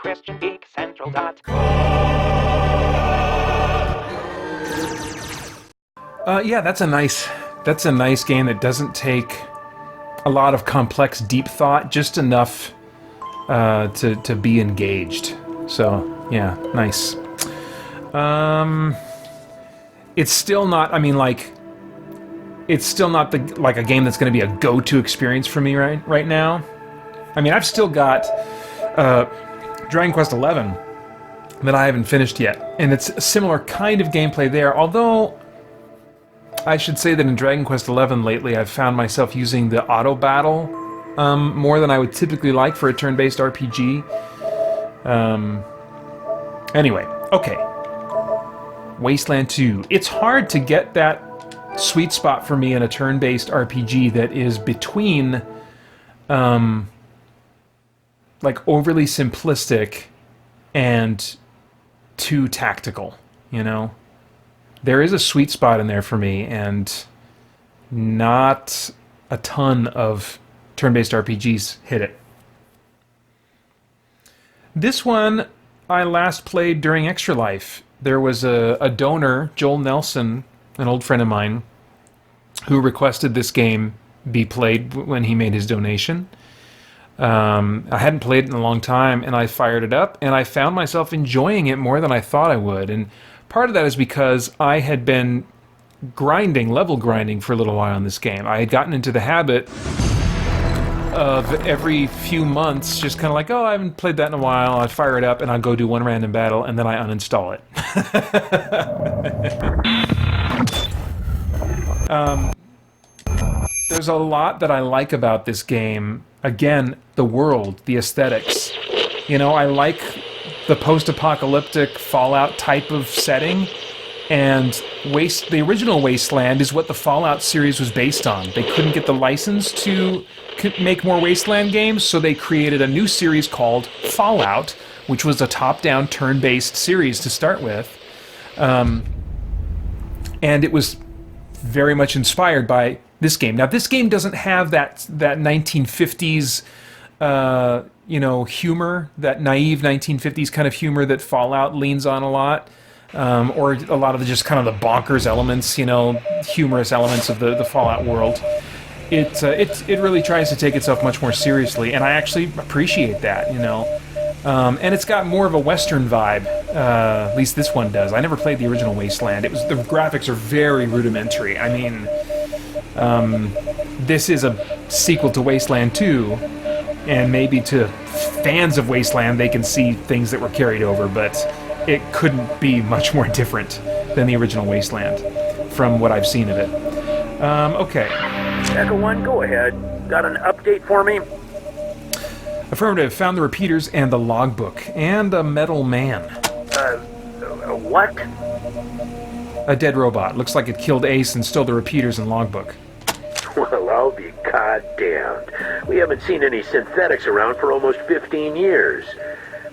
christiangeekcentral.com. Yeah, that's a nice game that doesn't take a lot of complex, deep thought, just enough to be engaged. So, yeah, nice. It's still not, I mean, like, it's still not a game that's going to be a go-to experience for me right now. I mean, I've still got Dragon Quest XI that I haven't finished yet, and it's a similar kind of gameplay there, although I should say that in Dragon Quest XI lately I've found myself using the auto battle more than I would typically like for a turn-based RPG. Anyway, okay. Wasteland 2. It's hard to get that sweet spot for me in a turn-based RPG that is between like overly simplistic and too tactical, you know? There is a sweet spot in there for me, and not a ton of turn-based RPGs hit it. This one I last played during Extra Life. There was a donor, Joel Nelson, an old friend of mine, who requested this game be played when he made his donation. I hadn't played it in a long time, and I fired it up, and I found myself enjoying it more than I thought I would. And part of that is because I had been level grinding for a little while in this game. I had gotten into the habit of every few months just kind of like, oh, I haven't played that in a while, I'd fire it up and I'd go do one random battle and then I uninstall it. There's a lot that I like about this game. Again, the world, the aesthetics. You know, I like the post-apocalyptic Fallout type of setting, and the original Wasteland is what the Fallout series was based on. They couldn't get the license to make more Wasteland games, so they created a new series called Fallout, which was a top-down, turn-based series to start with. And it was very much inspired by this game. Now, this game doesn't have that 1950s, humor, that naive 1950s kind of humor that Fallout leans on a lot, or a lot of the just kind of the bonkers elements, humorous elements of the Fallout world. It really tries to take itself much more seriously, and I actually appreciate that, and it's got more of a Western vibe. At least this one does. I never played the original Wasteland. The graphics are very rudimentary. I mean, this is a sequel to Wasteland 2, and maybe to fans of Wasteland they can see things that were carried over, but it couldn't be much more different than the original Wasteland from what I've seen of it. Okay. Echo 1, go ahead. Got an update for me? Affirmative. Found the repeaters and the logbook. And a metal man. What? A dead robot. Looks like it killed Ace and stole the repeaters and logbook. Well, I'll be goddamned. We haven't seen any synthetics around for almost 15 years.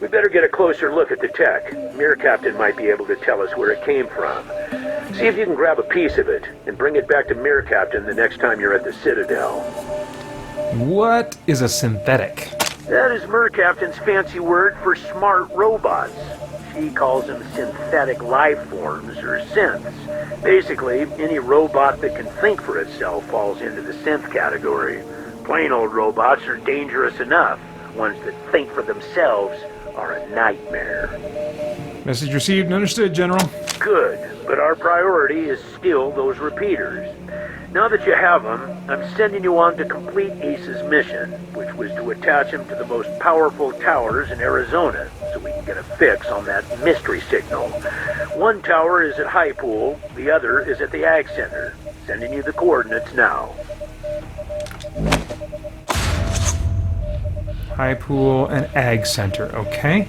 We better get a closer look at the tech. Mirror Captain might be able to tell us where it came from. See if you can grab a piece of it and bring it back to Mirror Captain the next time you're at the Citadel. What is a synthetic? That is Mirror Captain's fancy word for smart robots. She calls them synthetic life forms, or synths. Basically, any robot that can think for itself falls into the synth category. Plain old robots are dangerous enough. Ones that think for themselves are a nightmare. Message received and understood, General. Good, but our priority is still those repeaters. Now that you have them, I'm sending you on to complete Ace's mission, which was to attach him to the most powerful towers in Arizona, so we can get a fix on that mystery signal. One tower is at High Pool, the other is at the Ag Center. Sending you the coordinates now. High Pool and Ag Center, okay.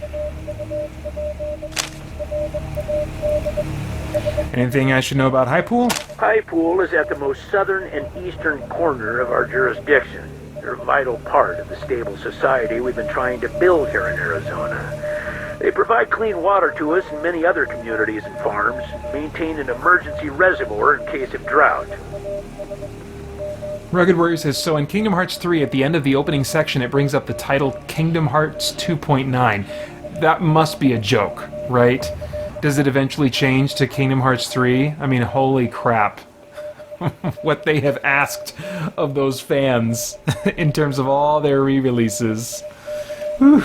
Anything I should know about High Pool? High Pool is at the most southern and eastern corner of our jurisdiction. They're a vital part of the stable society we've been trying to build here in Arizona. They provide clean water to us and many other communities and farms, maintain an emergency reservoir in case of drought. Rugged Warrior says, so in Kingdom Hearts 3, at the end of the opening section, it brings up the title Kingdom Hearts 2.9. that must be a joke, right? Does it eventually change to Kingdom Hearts 3? I mean, holy crap. What they have asked of those fans in terms of all their re-releases. Whew.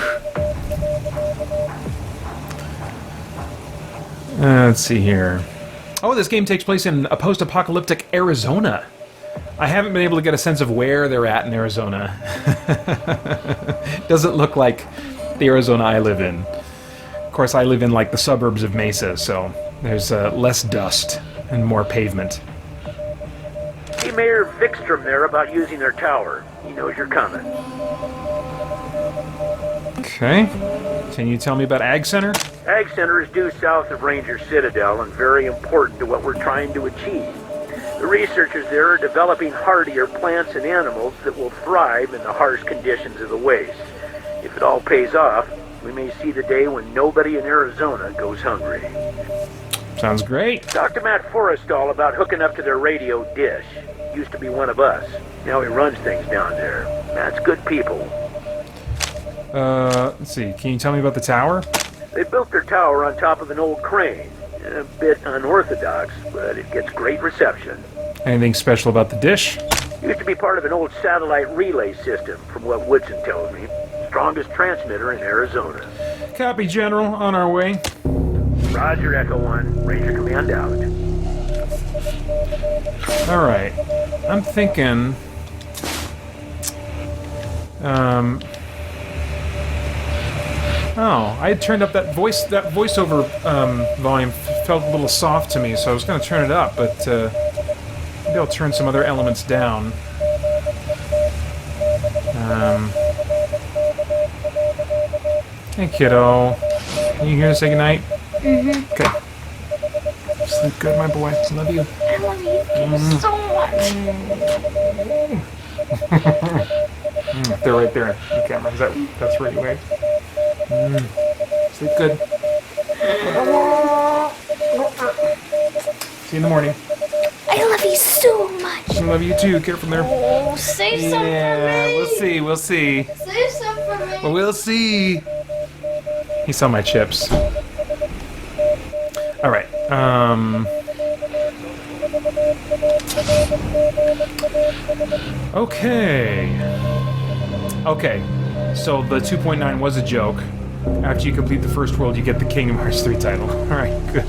Let's see here. Oh, this game takes place in a post-apocalyptic Arizona. I haven't been able to get a sense of where they're at in Arizona. Doesn't look like the Arizona I live in. Of course, I live in like the suburbs of Mesa, so there's less dust and more pavement. See Mayor Vikstrom there about using their tower. He knows you're coming. Okay. Can you tell me about Ag Center? Ag Center is due south of Ranger Citadel and very important to what we're trying to achieve. The researchers there are developing hardier plants and animals that will thrive in the harsh conditions of the waste. If it all pays off, we may see the day when nobody in Arizona goes hungry. Sounds great. Talk to Matt Forrestal about hooking up to their radio dish. Used to be one of us. Now he runs things down there. Matt's good people. Let's see. Can you tell me about the tower? They built their tower on top of an old crane. A bit unorthodox, but it gets great reception. Anything special about the dish? Used to be part of an old satellite relay system, from what Woodson tells me. Strongest transmitter in Arizona. Copy, General. On our way. Roger, Echo 1. Ranger Command out. Alright. I'm thinking... Oh, I had turned up that voiceover volume felt a little soft to me, so I was going to turn it up, but maybe I'll turn some other elements down. Hey, kiddo. Are you here to say goodnight? Mm-hmm. Okay. Sleep good, my boy. Love you. I love you so much. They're right there. The camera. That's where you wait. Sleep good. See you in the morning. I love you so much. I love you too. Care from there. Oh, save some for me. Yeah, we'll see. Save some for me. Well, we'll see. He saw my chips. All right. Okay. So the 2.9 was a joke. After you complete the first world, you get the Kingdom Hearts 3 title. All right, good.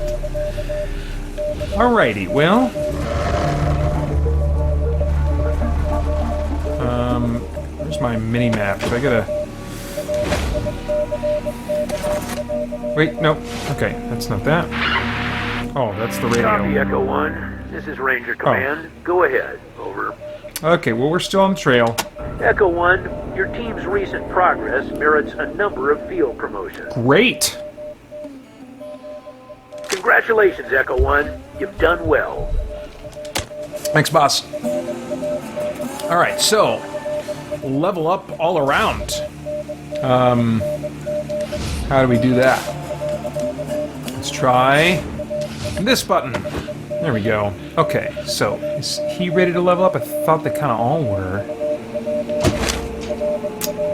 Alrighty, well, where's my mini map? So I gotta. Wait, no. Okay, that's not that. Oh, that's the radio. Copy, Echo 1. This is Ranger Command. Go ahead. Over. Okay, well, we're still on the trail. Echo 1, your team's recent progress merits a number of field promotions. Great. Congratulations, Echo 1. You've done well. Thanks, boss. All right, so level up all around. How do we do that? Let's try this button. There we go. Okay, so is he ready to level up? I thought they kind of all were.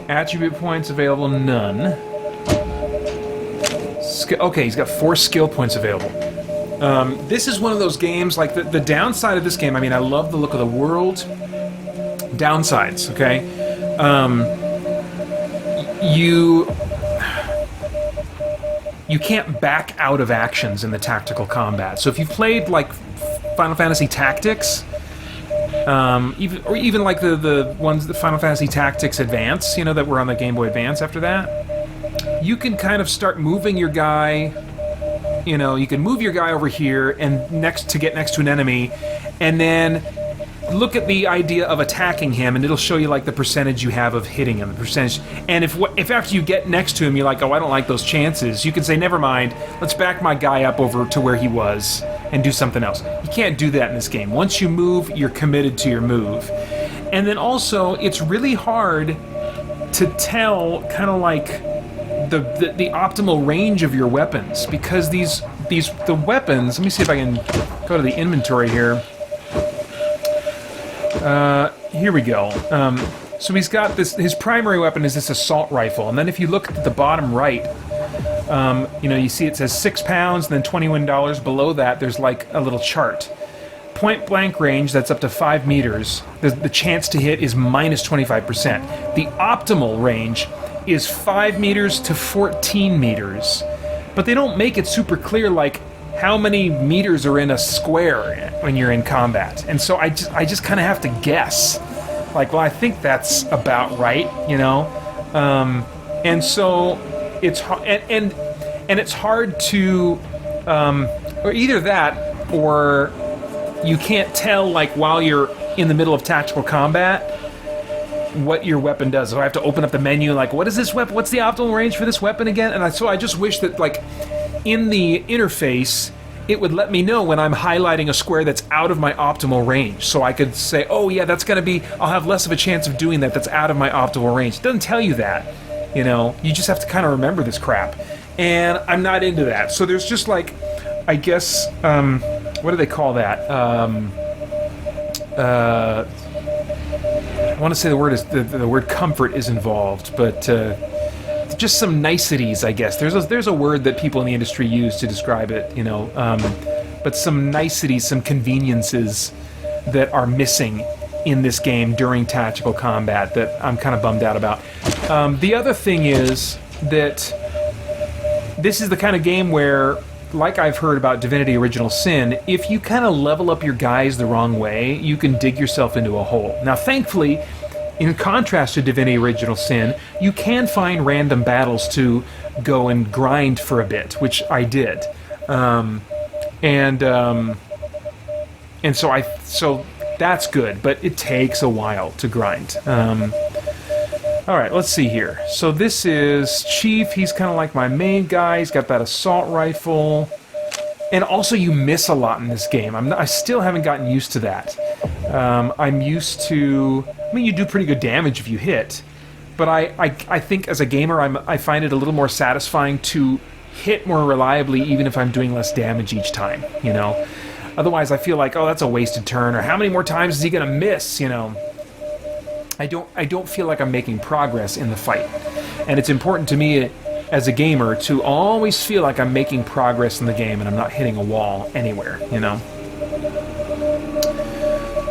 Attribute points available, none. Okay, he's got 4 skill points available. This is one of those games, like the downside of this game, I mean, I love the look of the world. Downsides, okay? You can't back out of actions in the tactical combat. So if you've played, like, Final Fantasy Tactics, even like the ones, the Final Fantasy Tactics Advance, you know, that were on the Game Boy Advance after that, you can kind of start moving your guy. You know, you can move your guy over here and to get next to an enemy, and then look at the idea of attacking him, and it'll show you like the percentage you have of hitting him, the percentage. And if after you get next to him, you're like, oh, I don't like those chances, you can say, never mind, let's back my guy up over to where he was and do something else. You can't do that in this game. Once you move, you're committed to your move. And then also, it's really hard to tell kind of like the optimal range of your weapons, because the weapons, let me see if I can go to the inventory here. Here we go. So he's got this, his primary weapon is this assault rifle, and then if you look at the bottom right, You know, you see it says 6 pounds, and then $21. Below that, there's like a little chart. Point blank range, that's up to 5 meters. The chance to hit is minus 25%. The optimal range is 5 meters to 14 meters. But they don't make it super clear, like, how many meters are in a square when you're in combat. And so I just kind of have to guess. Like, well, I think that's about right, you know? And so it's and it's hard to, or either that, or you can't tell, like, while you're in the middle of tactical combat, what your weapon does. So I have to open up the menu, like, what is this weapon? What's the optimal range for this weapon again? And so I just wish that, like, in the interface, it would let me know when I'm highlighting a square that's out of my optimal range. So I could say, oh yeah, that's gonna be, I'll have less of a chance of doing that, that's out of my optimal range. It doesn't tell you that, you know? You just have to kind of remember this crap. And I'm not into that. So there's just, like, I guess, what do they call that? I want to say the word is the word comfort is involved, but just some niceties, I guess. There's a word that people in the industry use to describe it, you know, but some niceties, some conveniences that are missing in this game during tactical combat that I'm kind of bummed out about. The other thing is that this is the kind of game where, like I've heard about Divinity Original Sin, if you kind of level up your guys the wrong way, you can dig yourself into a hole. Now, thankfully, in contrast to Divinity Original Sin, you can find random battles to go and grind for a bit, which I did. And so that's good, but it takes a while to grind. Alright, let's see here. So this is Chief. He's kind of like my main guy. He's got that assault rifle. And also you miss a lot in this game. I still haven't gotten used to that. I'm used to... I mean, you do pretty good damage if you hit. But I think as a gamer, I find it a little more satisfying to hit more reliably even if I'm doing less damage each time, you know? Otherwise I feel like, oh, that's a wasted turn, or how many more times is he gonna miss, you know? I don't feel like I'm making progress in the fight. And it's important to me as a gamer to always feel like I'm making progress in the game and I'm not hitting a wall anywhere, you know?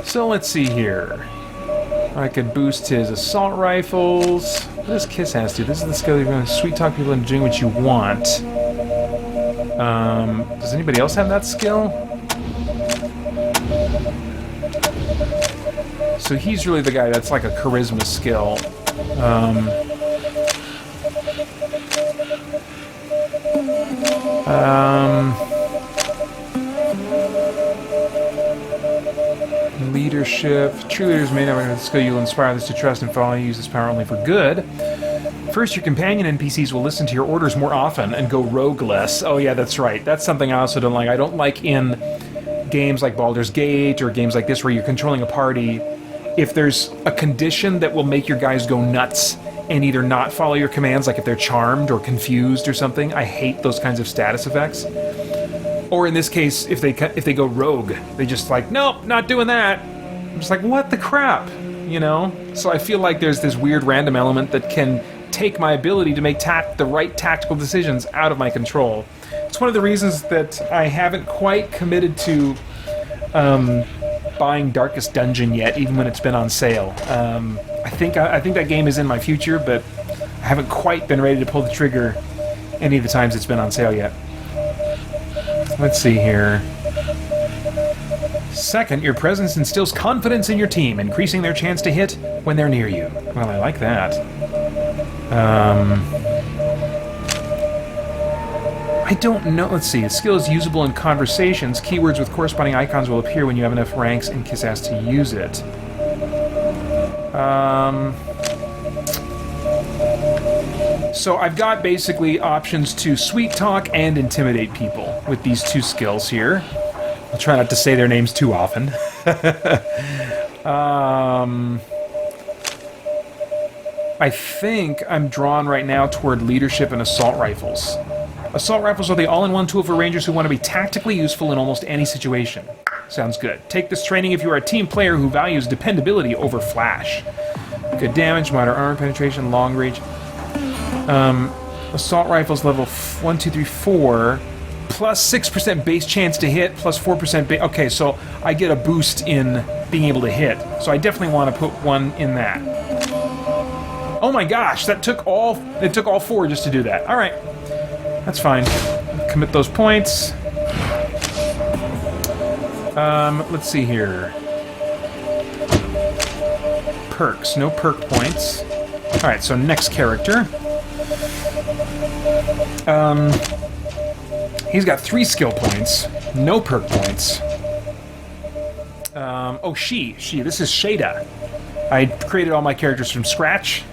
So let's see here. I could boost his assault rifles. What does Kiss has to? This is the skill you're going to sweet talk people into doing what you want. Does anybody else have that skill? So he's really the guy that's like a charisma skill. Leadership. Cheerleaders may never have the skill. You'll inspire others to trust and follow you. Use this power only for good. First, your companion NPCs will listen to your orders more often and go rogue less. Oh yeah, that's right. That's something I also don't like. I don't like in games like Baldur's Gate or games like this where you're controlling a party, if there's a condition that will make your guys go nuts and either not follow your commands, like if they're charmed or confused or something. I hate those kinds of status effects. Or in this case, if they go rogue, they just like, nope, not doing that. I'm just like, what the crap, you know? So I feel like there's this weird random element that can take my ability to make the right tactical decisions out of my control. It's one of the reasons that I haven't quite committed to buying Darkest Dungeon yet, even when it's been on sale. I think that game is in my future, but I haven't quite been ready to pull the trigger any of the times it's been on sale yet. Let's see here. Second, your presence instills confidence in your team, increasing their chance to hit when they're near you. Well, I like that. I don't know. Let's see. The skill is usable in conversations. Keywords with corresponding icons will appear when you have enough ranks and Kiss has to use it. So I've got basically options to sweet talk and intimidate people with these two skills here. I'll try not to say their names too often. I think I'm drawn right now toward leadership and assault rifles. Assault rifles are the all-in-one tool for rangers who want to be tactically useful in almost any situation. Sounds good. Take this training if you are a team player who values dependability over flash. Good damage, moderate armor penetration, long range. Assault rifles level 1, 2, 3, 4. Plus 6% base chance to hit, plus 4% base... Okay, so I get a boost in being able to hit. So I definitely want to put one in that. Oh my gosh, that took all... It took all 4 just to do that. Alright. That's fine. Commit those points. Let's see here. Perks. No perk points. Alright, so next character. He's got 3 skill points. No perk points. Oh, she. This is Shada. I created all my characters from scratch.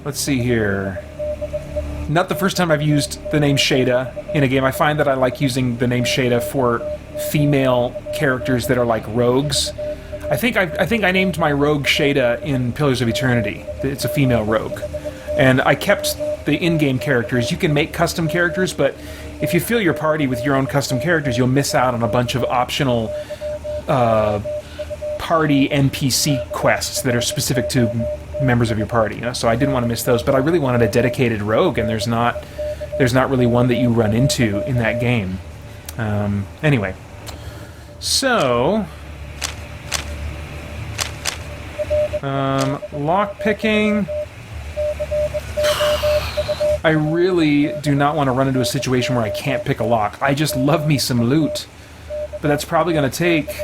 Let's see here. Not the first time I've used the name Shada in a game. I find that I like using the name Shada for female characters that are like rogues. I think I named my rogue Shada in Pillars of Eternity. It's a female rogue. And I kept the in-game characters. You can make custom characters, but if you fill your party with your own custom characters, you'll miss out on a bunch of optional party NPC quests that are specific to members of your party. You know? So I didn't want to miss those, but I really wanted a dedicated rogue, and there's not really one that you run into in that game. Anyway, so lockpicking. I really do not want to run into a situation where I can't pick a lock. I just love me some loot. But that's probably going to take...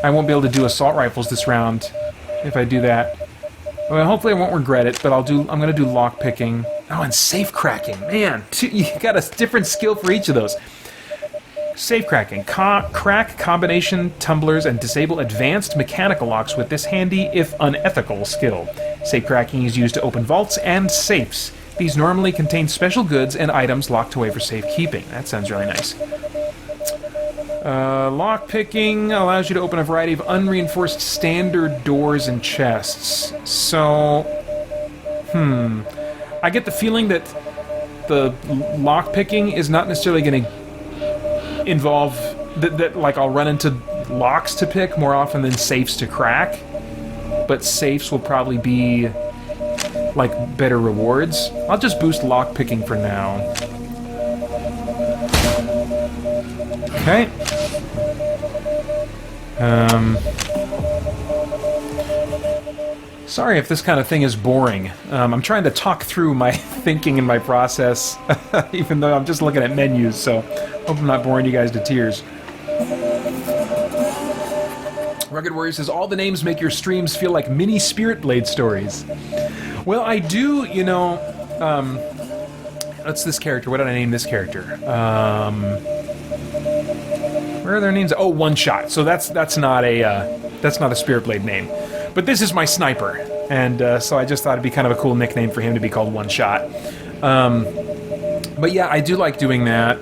I won't be able to do assault rifles this round if I do that. Well, hopefully I won't regret it, but I'm going to do lock picking. Oh, and safe cracking. Man, you got a different skill for each of those. Safe cracking. Crack combination tumblers and disable advanced mechanical locks with this handy, if unethical, skill. Safe cracking is used to open vaults and safes. These normally contain special goods and items locked away for safekeeping. That sounds really nice. Lockpicking allows you to open a variety of unreinforced standard doors and chests. So, I get the feeling that the lockpicking is not necessarily going to involve that like I'll run into locks to pick more often than safes to crack. But safes will probably be like better rewards. I'll just boost lockpicking for now. Okay. Sorry if this kind of thing is boring. I'm trying to talk through my thinking and my process, even though I'm just looking at menus, so hope I'm not boring you guys to tears. Rugged Warrior says, all the names make your streams feel like mini Spirit Blade stories. Well, I do, you know, what's this character? What did I name this character? Where are their names? Oh, One Shot. So that's not a Spirit Blade name. But this is my sniper, and so I just thought it'd be kind of a cool nickname for him to be called One Shot. But yeah, I do like doing that.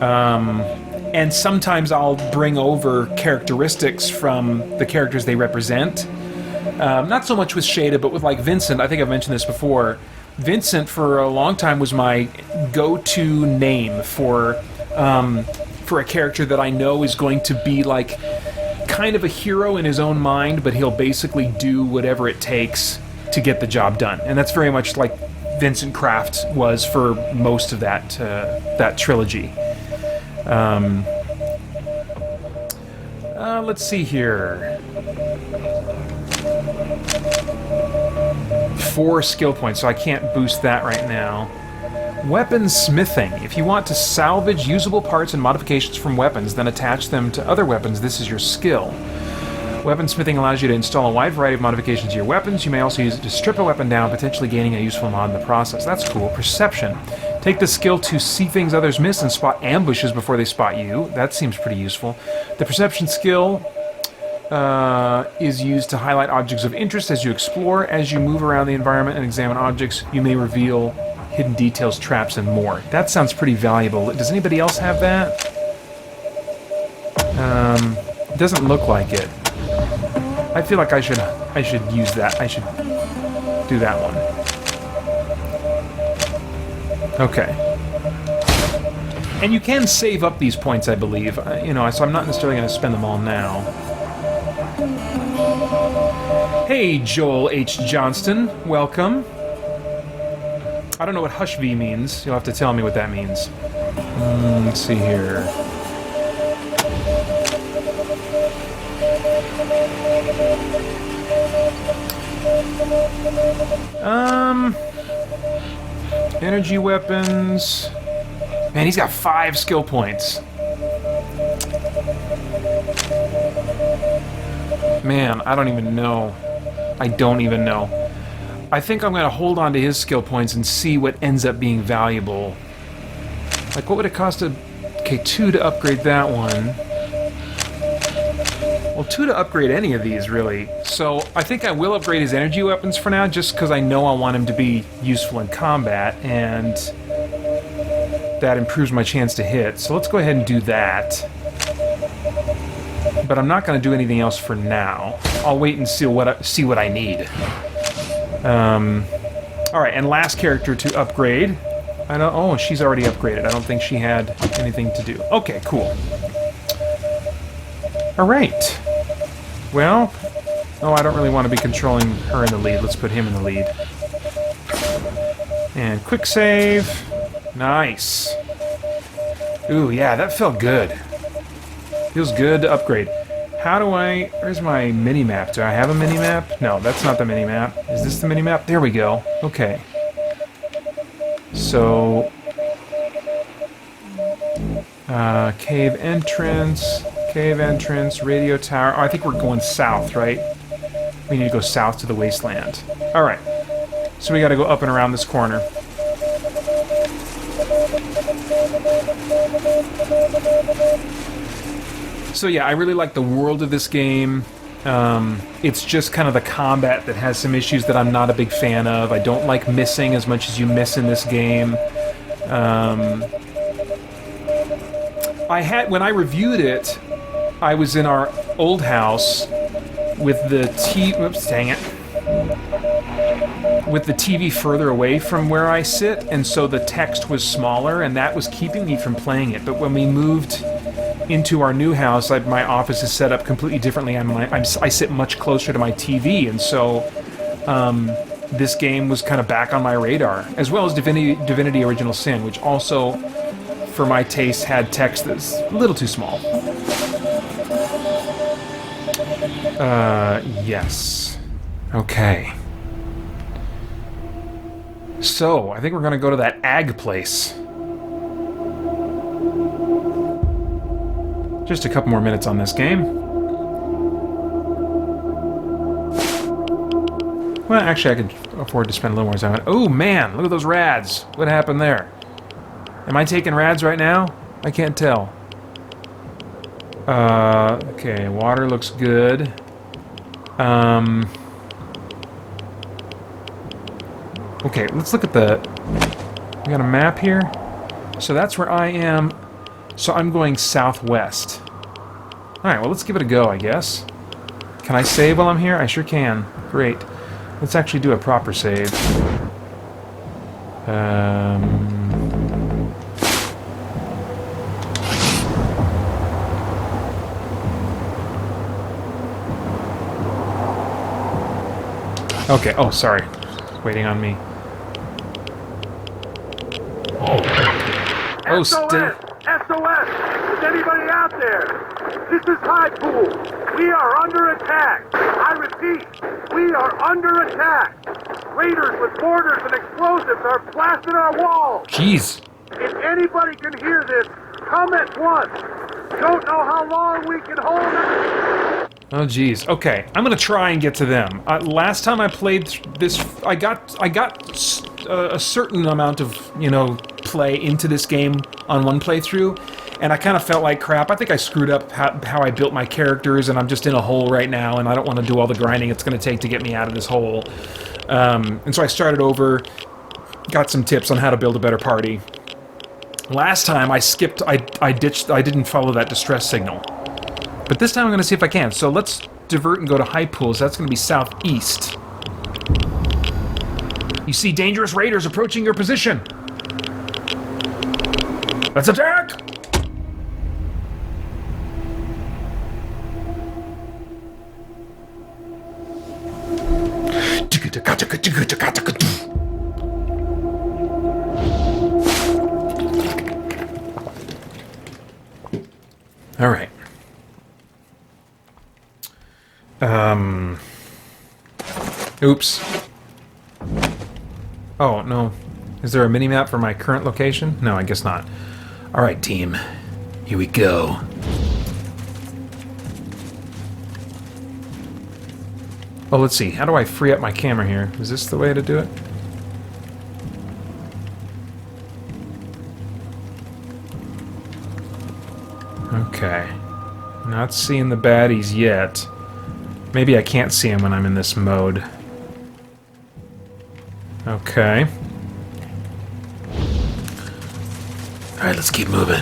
And sometimes I'll bring over characteristics from the characters they represent. Not so much with Shada, but with like Vincent. I think I've mentioned this before. Vincent, for a long time, was my go-to name for a character that I know is going to be like kind of a hero in his own mind, but he'll basically do whatever it takes to get the job done. And that's very much like Vincent Kraft was for most of that trilogy. Let's see here. 4 skill points, so I can't boost that right now. Weaponsmithing. If you want to salvage usable parts and modifications from weapons, then attach them to other weapons, this is your skill. Weaponsmithing allows you to install a wide variety of modifications to your weapons. You may also use it to strip a weapon down, potentially gaining a useful mod in the process. That's cool. Perception. Take the skill to see things others miss and spot ambushes before they spot you. That seems pretty useful. The perception skill is used to highlight objects of interest as you explore. As you move around the environment and examine objects, you may reveal hidden details, traps, and more. That sounds pretty valuable. Does anybody else have that? It doesn't look like it. I feel like I should use that. I should do that one. Okay. And you can save up these points, I believe. You know, so I'm not necessarily going to spend them all now. Hey, Joel H. Johnston. Welcome. I don't know what Hush V means. You'll have to tell me what that means. Let's see here. Energy weapons. Man, he's got 5 skill points. Man, I don't even know. I don't even know. I think I'm going to hold on to his skill points and see what ends up being valuable. Like, what would it cost to... Okay, 2 to upgrade that one. Well, 2 to upgrade any of these, really. So, I think I will upgrade his energy weapons for now, just because I know I want him to be useful in combat, and that improves my chance to hit. So let's go ahead and do that. But I'm not going to do anything else for now. I'll wait and see what I need. Alright, and last character to upgrade. Oh, she's already upgraded. I don't think she had anything to do. Okay, cool. Alright. Well, I don't really want to be controlling her in the lead. Let's put him in the lead. And quick save. Nice. Ooh, yeah, that felt good. Feels good to upgrade. How do I... Where's my mini-map? Do I have a mini-map? No, that's not the mini-map. Is this the mini-map? There we go. Okay. So... cave entrance, radio tower. Oh, I think we're going south, right? We need to go south to the Wasteland. Alright. So we gotta go up and around this corner. So yeah, I really like the world of this game. It's just kind of the combat that has some issues that I'm not a big fan of. I don't like missing as much as you miss in this game. When I reviewed it, I was in our old house with the Oops, dang it. With the TV further away from where I sit, and so the text was smaller, and that was keeping me from playing it. But when we moved into our new house, my office is set up completely differently. I sit much closer to my TV, and so this game was kind of back on my radar, as well as Divinity Original Sin, which also, for my taste, had text that's a little too small. Yes. Okay. So, I think we're gonna go to that ag place. Just a couple more minutes on this game. Well, actually, I could afford to spend a little more time on it. Oh, man, look at those rads. What happened there? Am I taking rads right now? I can't tell. Okay, water looks good. Okay, let's look at we got a map here. So that's where I am. So I'm going southwest. Alright, well, let's give it a go, I guess. Can I save while I'm here? I sure can. Great. Let's actually do a proper save. Okay, oh, sorry. Waiting on me. Oh, SOS! SOS! Is anybody out there? This is High Pool. We are under attack. I repeat, we are under attack. Raiders with mortars and explosives are blasting our walls. Jeez. If anybody can hear this, come at once. Don't know how long we can hold it. Oh, geez. Okay, I'm gonna try and get to them. Last time I played this, I got a certain amount of, play into this game on one playthrough, and I kind of felt like crap. I think I screwed up how I built my characters, and I'm just in a hole right now, and I don't want to do all the grinding it's going to take to get me out of this hole. And so I started over, got some tips on how to build a better party. Last time I didn't follow that distress signal. But this time I'm going to see if I can. So let's divert and go to High Pools. That's going to be southeast. You see dangerous raiders approaching your position. Let's attack! All right. Oops. Oh, no. Is there a mini-map for my current location? No, I guess not. All right, team. Here we go. Oh, let's see. How do I free up my camera here? Is this the way to do it? Okay. Not seeing the baddies yet. Maybe I can't see them when I'm in this mode. Okay. Alright, let's keep moving.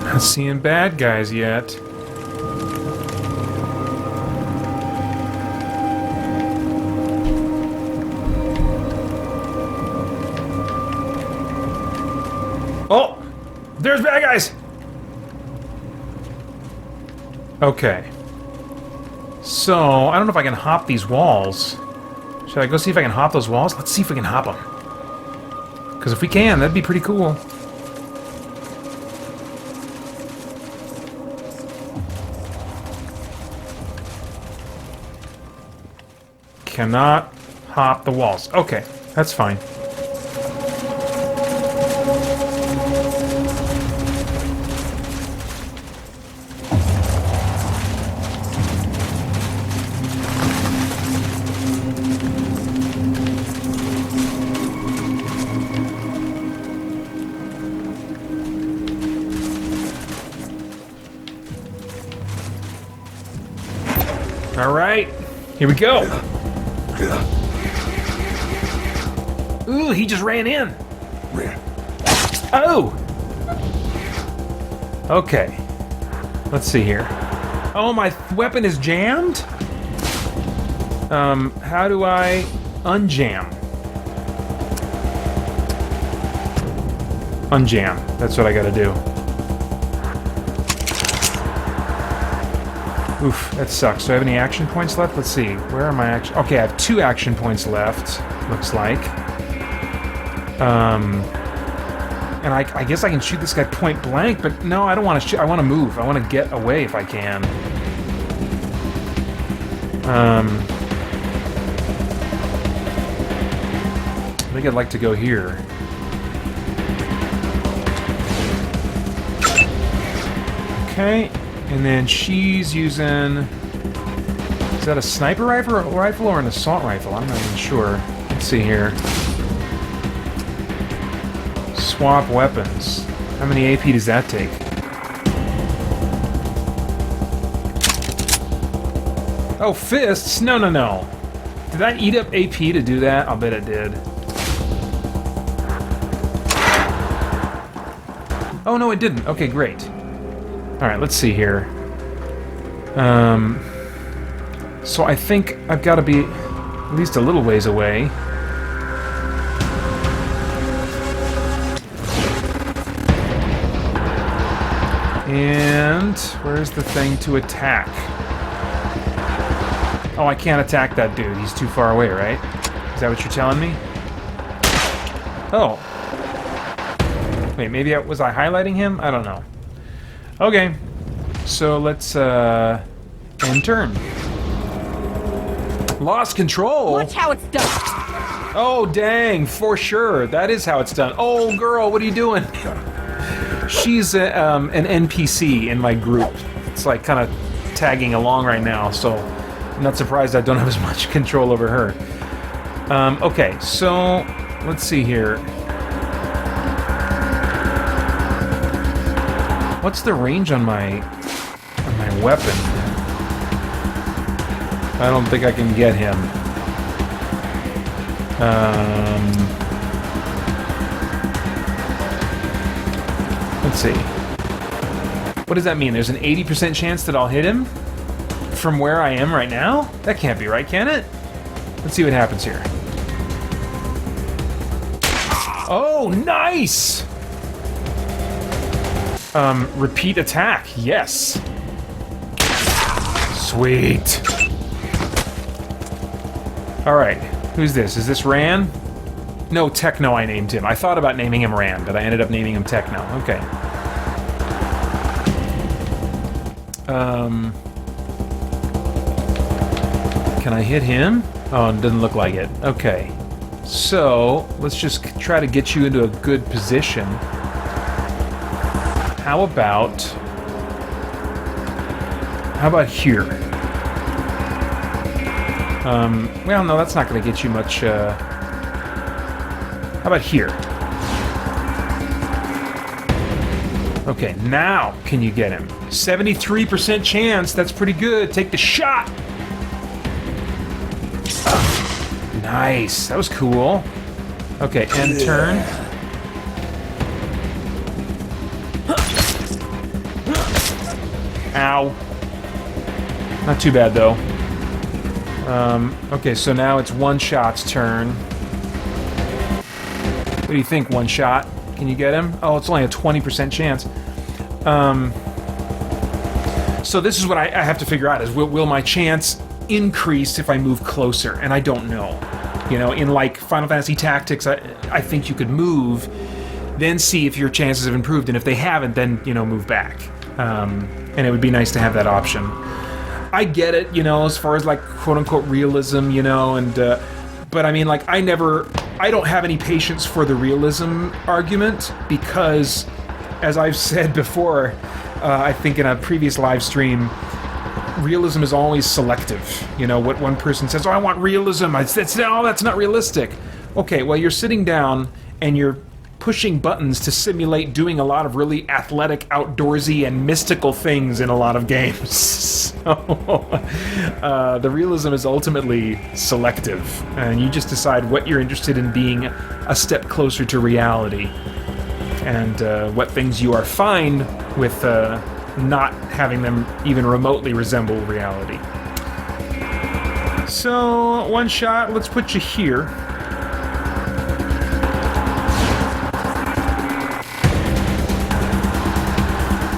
Not seeing bad guys yet. Oh! There's bad guys! Okay. So, I don't know if I can hop these walls. Should I go see if I can hop those walls? Let's see if we can hop them. Because if we can, that'd be pretty cool. Cannot hop the walls. Okay, that's fine. All right, here we go. Ooh, he just ran in. Oh! Okay. Let's see here. Oh, my weapon is jammed? How do I unjam? Unjam. That's what I gotta do. Oof, that sucks. Do I have any action points left? Let's see. Where are my action... Okay, I have 2 action points left, looks like. And I guess I can shoot this guy point blank, but no, I don't want to shoot. I want to move. I want to get away if I can. I think I'd like to go here. Okay, and then she's using... Is that a sniper rifle or an assault rifle? I'm not even sure. Let's see here. Swap weapons. How many AP does that take? Oh, fists? No, no, no. Did I eat up AP to do that? I'll bet it did. Oh, no, it didn't. Okay, great. Alright, let's see here. So I think I've got to be at least a little ways away. And where's the thing to attack? Oh, I can't attack that dude. He's too far away, right? Is that what you're telling me? Oh. Wait, maybe was I highlighting him? I don't know. Okay. So let's, end turn. Lost control? Watch how it's done! Oh, dang, for sure. That is how it's done. Oh, girl, what are you doing? She's an NPC in my group. It's like kind of tagging along right now, so I'm not surprised I don't have as much control over her. Okay, so let's see here. What's the range on my weapon? I don't think I can get him. Let's see. What does that mean? There's an 80% chance that I'll hit him from where I am right now? That can't be right, can it? Let's see what happens here. Oh, nice! Repeat attack, yes. Sweet. Alright, who's this? Is this Ran? No, Techno I named him. I thought about naming him Ran, but I ended up naming him Techno. Okay. Can I hit him? Oh, it doesn't look like it. Okay. So, let's just try to get you into a good position. How about here? Well, no, that's not going to get you much, how about here? Okay, now can you get him? 73% chance, that's pretty good. Take the shot! Nice, that was cool. Okay, end turn. Ow. Not too bad, though. Okay, so now it's One Shot's turn. What do you think, One Shot? Can you get him? Oh, it's only a 20% chance. So this is what I have to figure out, is will my chance increase if I move closer? And I don't know. You know, in like Final Fantasy Tactics, I think you could move, then see if your chances have improved, and if they haven't, then, you know, move back. And it would be nice to have that option. I get it, you know, as far as like quote-unquote realism, you know, and but I mean, like, I don't have any patience for the realism argument, because, as I've said before, I think in a previous live stream, realism is always selective. You know, what one person says, oh, I want realism, oh, that's not realistic. Okay, well, you're sitting down and you're pushing buttons to simulate doing a lot of really athletic, outdoorsy, and mystical things in a lot of games. So, the realism is ultimately selective, and you just decide what you're interested in being a step closer to reality, and what things you are fine with not having them even remotely resemble reality. So, One Shot, let's put you here.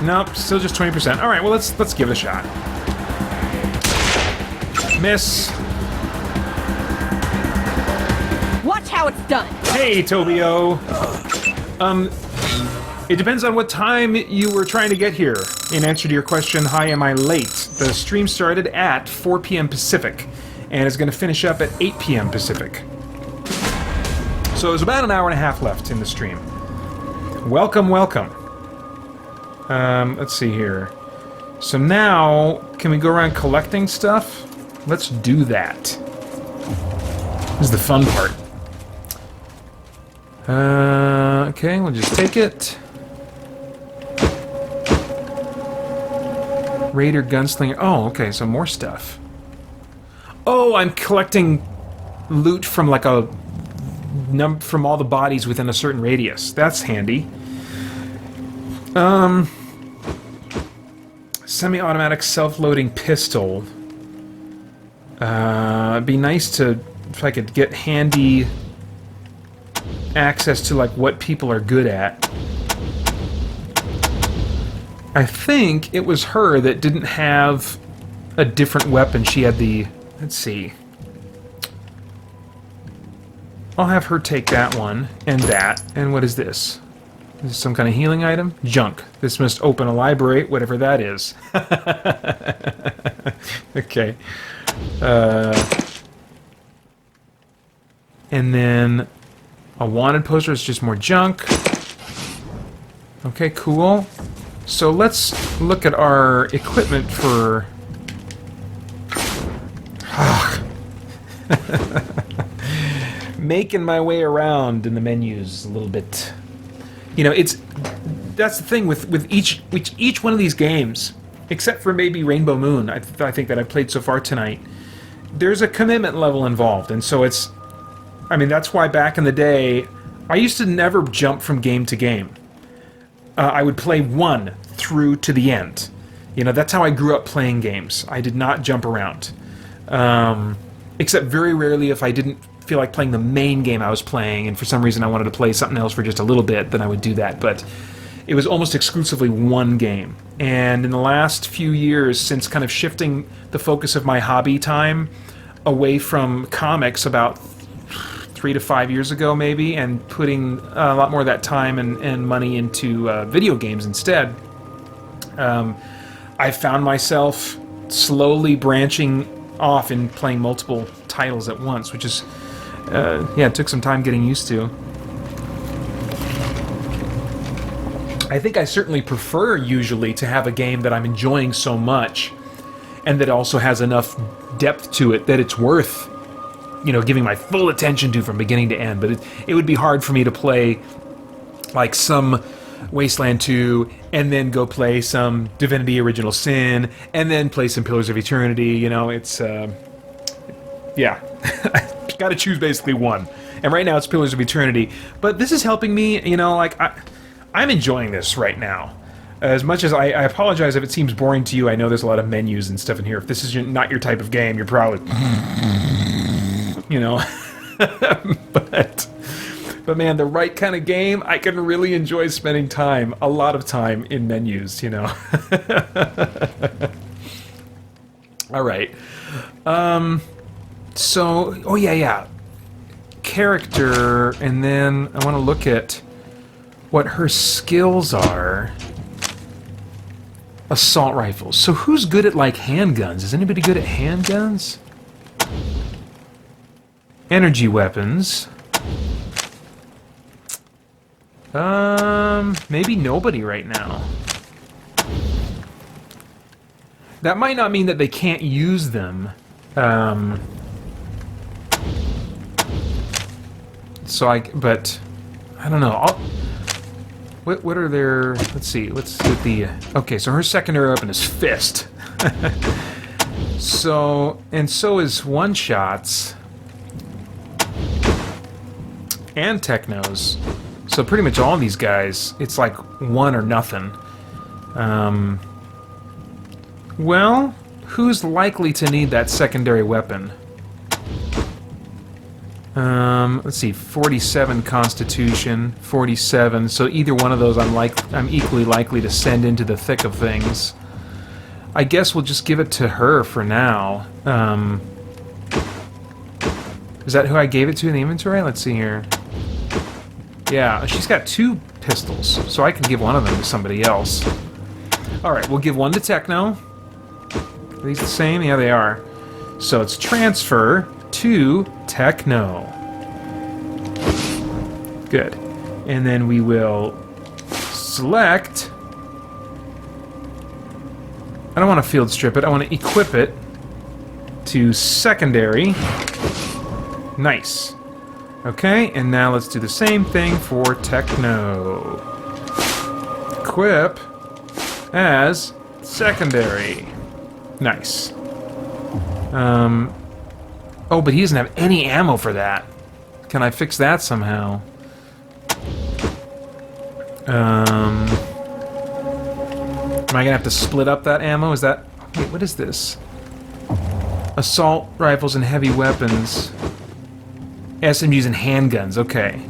Nope, still just 20%. Alright, well, let's give it a shot. Miss. Watch how it's done. Hey, Tobio. It depends on what time you were trying to get here. In answer to your question, hi, am I late? The stream started at 4 p.m. Pacific, and is going to finish up at 8 p.m. Pacific. So there's about an hour and a half left in the stream. Welcome, welcome. Let's see here. So now, can we go around collecting stuff? Let's do that. This is the fun part. Okay, we'll just take it. Raider, Gunslinger. Oh, okay, so more stuff. Oh, I'm collecting loot from like from all the bodies within a certain radius. That's handy. Semi-automatic self-loading pistol. It'd be nice to, if I could get handy access to like what people are good at. I think it was her that didn't have a different weapon. She had the, let's see. I'll have her take that one, and that, and what is this? Is this some kind of healing item? Junk. This must open a library, whatever that is. Okay. And then a wanted poster is just more junk. Okay, cool. So let's look at our equipment for... Making my way around in the menus a little bit. You know, that's the thing with each one of these games, except for maybe Rainbow Moon, I think that I've played so far tonight, there's a commitment level involved, and so it's... I mean, that's why back in the day, I used to never jump from game to game. I would play one through to the end. You know, that's how I grew up playing games. I did not jump around. Except very rarely if I didn't feel like playing the main game I was playing, and for some reason I wanted to play something else for just a little bit, then I would do that. But it was almost exclusively one game. And in the last few years, since kind of shifting the focus of my hobby time away from comics about 3 to 5 years ago maybe, and putting a lot more of that time and money into video games instead, I found myself slowly branching off and playing multiple titles at once, which is, it took some time getting used to. I think I certainly prefer usually to have a game that I'm enjoying so much and that also has enough depth to it that it's worth, giving my full attention to from beginning to end. But it would be hard for me to play like some Wasteland 2 and then go play some Divinity Original Sin and then play some Pillars of Eternity. It's got to choose basically one. And right now it's Pillars of Eternity. But this is helping me, I'm enjoying this right now. As much as I apologize if it seems boring to you. I know there's a lot of menus and stuff in here. If this is not your type of game, you're probably... But man, the right kind of game, I can really enjoy spending a lot of time in menus, Alright. Character, and then I want to look at what her skills are. Assault rifles. So who's good at, handguns? Is anybody good at handguns? Energy weapons. Maybe nobody right now. That might not mean that they can't use them. But I don't know. What are their... Let's see. Let's get the... Okay, so her secondary weapon is fist. So is one-shots. And technos. So pretty much all these guys, it's like one or nothing. Well, who's likely to need that secondary weapon? Let's see, 47 Constitution, 47. So either one of those I'm equally likely to send into the thick of things. I guess we'll just give it to her for now. Is that who I gave it to in the inventory? Let's see here. Yeah, she's got 2 pistols, so I can give one of them to somebody else. Alright, we'll give one to Techno. Are these the same? Yeah, they are. So it's transfer to Techno. Good. And then we will select... I don't want to field strip it, I want to equip it to secondary. Nice. Okay, and now let's do the same thing for Techno. Equip as secondary. Nice. Oh, but he doesn't have any ammo for that. Can I fix that somehow? Am I gonna have to split up that ammo? Is that... Wait, what is this? Assault rifles and heavy weapons. SMGs and handguns, okay.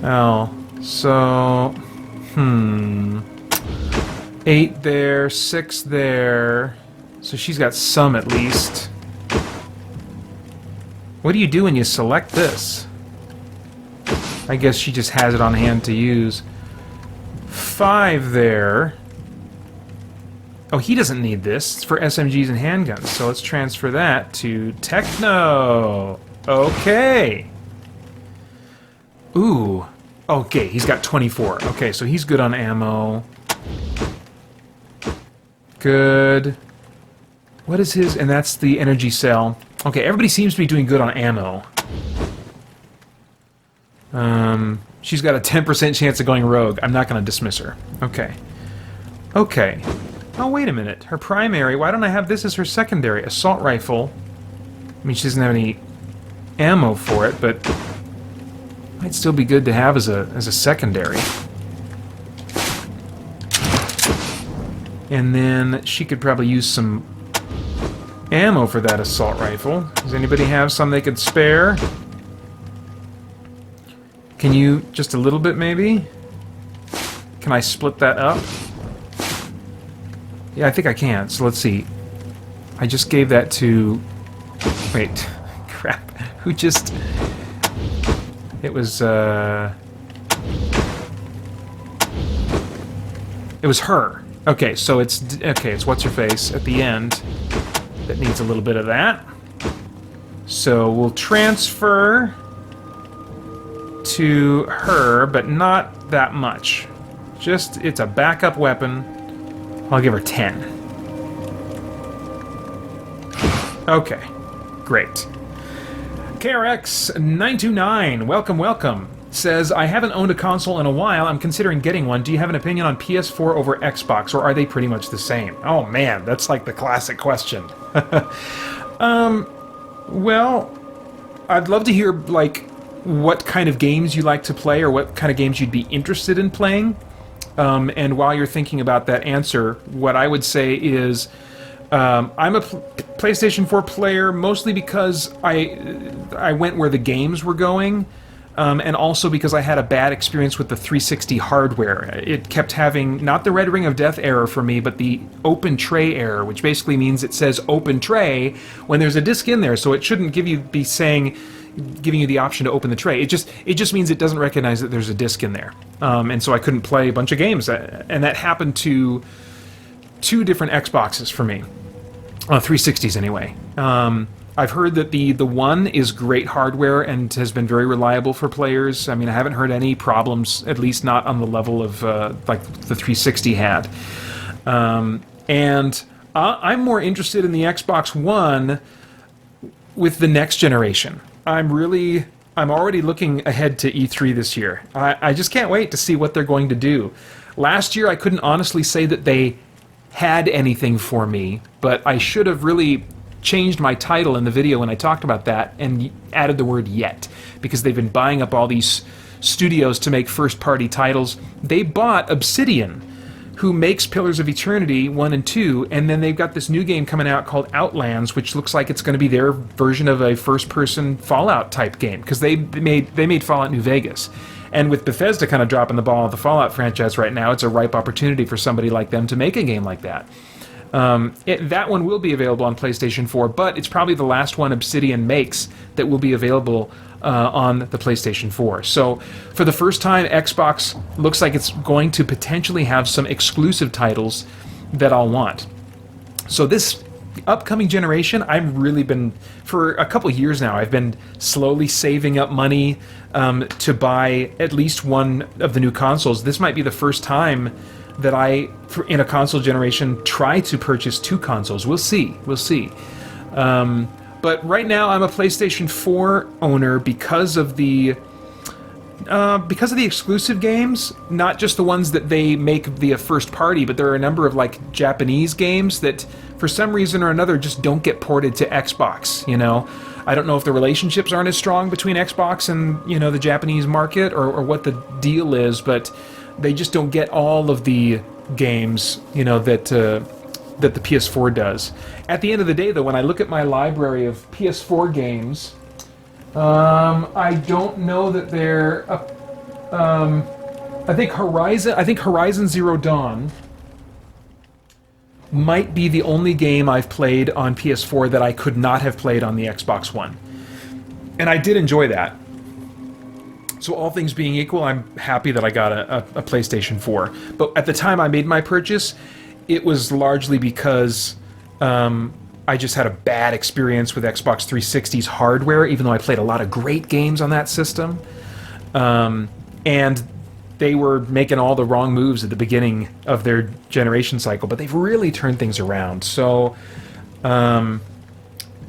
Oh, so... 8 there, 6 there. So she's got some at least. What do you do when you select this? I guess she just has it on hand to use. 5 there. Oh, he doesn't need this. It's for SMGs and handguns. So let's transfer that to Techno. Okay. Ooh. Okay, he's got 24. Okay, so he's good on ammo. Good. What is his? And that's the energy cell. Okay, everybody seems to be doing good on ammo. She's got a 10% chance of going rogue. I'm not going to dismiss her. Okay. Okay. Oh, wait a minute. Her primary, why don't I have this as her secondary? Assault rifle. I mean, she doesn't have any ammo for it, but might still be good to have as a secondary. And then she could probably use some ammo for that assault rifle. Does anybody have some they could spare? Can you just a little bit, maybe? Can I split that up? Yeah, I think I can. So let's see. I just gave that to... Wait. Crap. Who just... It was, It was her. Okay, so it's... Okay, it's What's-Her-Face at the end. That needs a little bit of that. So we'll transfer to her, but not that much. Just, it's a backup weapon. I'll give her 10. Okay, great. KRX929, welcome. Says, I haven't owned a console in a while. I'm considering getting one. Do you have an opinion on PS4 over Xbox, or are they pretty much the same? Oh man, that's like the classic question. Well, I'd love to hear, like, what kind of games you like to play, or what kind of games you'd be interested in playing. And while you're thinking about that answer, what I would say is, I'm a PlayStation 4 player mostly because I went where the games were going, and also because I had a bad experience with the 360 hardware. It kept having, not the Red Ring of Death error for me, but the open tray error, which basically means it says open tray when there's a disc in there, so it shouldn't giving you the option to open the tray. It just means it doesn't recognize that there's a disc in there. And so I couldn't play a bunch of games. And that happened to 2 different Xboxes for me. 360s anyway. I've heard that the One is great hardware and has been very reliable for players. I mean, I haven't heard any problems, at least not on the level of like the 360 had. And I'm more interested in the Xbox One with the next generation. I'm already looking ahead to E3 this year. I just can't wait to see what they're going to do. Last year, I couldn't honestly say that they had anything for me, but I should have really changed my title in the video when I talked about that and added the word yet, because they've been buying up all these studios to make first-party titles. They bought Obsidian, who makes Pillars of Eternity 1 and 2, and then they've got this new game coming out called Outlands, which looks like it's going to be their version of a first-person Fallout-type game, because they made Fallout New Vegas. And with Bethesda kind of dropping the ball of the Fallout franchise right now, it's a ripe opportunity for somebody like them to make a game like that. That one will be available on PlayStation 4, but it's probably the last one Obsidian makes that will be available on the PlayStation 4. So, for the first time, Xbox looks like it's going to potentially have some exclusive titles that I'll want. So this upcoming generation, I've really been, for a couple years now, I've been slowly saving up money to buy at least one of the new consoles. This might be the first time that in a console generation, try to purchase 2 consoles. We'll see. But right now, I'm a PlayStation 4 owner because of the exclusive games, not just the ones that they make via first party, but there are a number of like Japanese games that, for some reason or another, just don't get ported to Xbox. You know, I don't know if the relationships aren't as strong between Xbox and the Japanese market, or what the deal is, but they just don't get all of the games, that the PS4 does. At the end of the day, though, when I look at my library of PS4 games, I don't know that they're. I think Horizon Zero Dawn might be the only game I've played on PS4 that I could not have played on the Xbox One, and I did enjoy that. So all things being equal, I'm happy that I got a PlayStation 4. But at the time I made my purchase, it was largely because I just had a bad experience with Xbox 360's hardware, even though I played a lot of great games on that system. And they were making all the wrong moves at the beginning of their generation cycle, but they've really turned things around. So,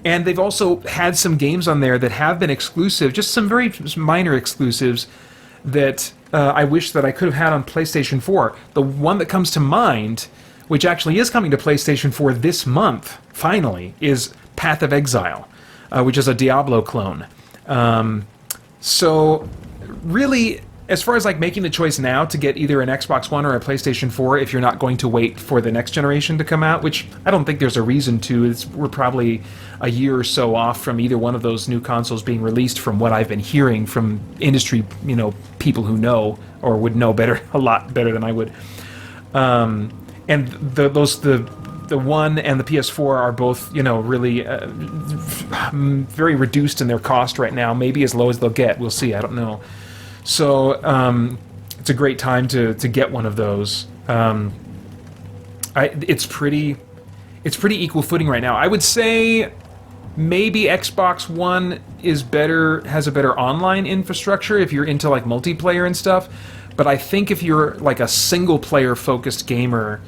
and they've also had some games on there that have been exclusive, just some very minor exclusives that I wish that I could have had on PlayStation 4. The one that comes to mind, which actually is coming to PlayStation 4 this month, finally, is Path of Exile, which is a Diablo clone. So, really, as far as like making the choice now to get either an Xbox One or a PlayStation 4, if you're not going to wait for the next generation to come out, which I don't think there's a reason to. We're probably a year or so off from either one of those new consoles being released, from what I've been hearing from industry, people who know or would know better, a lot better than I would. And the One and the PS4 are both, really very reduced in their cost right now. Maybe as low as they'll get. We'll see. I don't know. So it's a great time to get one of those. It's pretty equal footing right now. I would say maybe Xbox One has a better online infrastructure if you're into like multiplayer and stuff. But I think if you're like a single player focused gamer,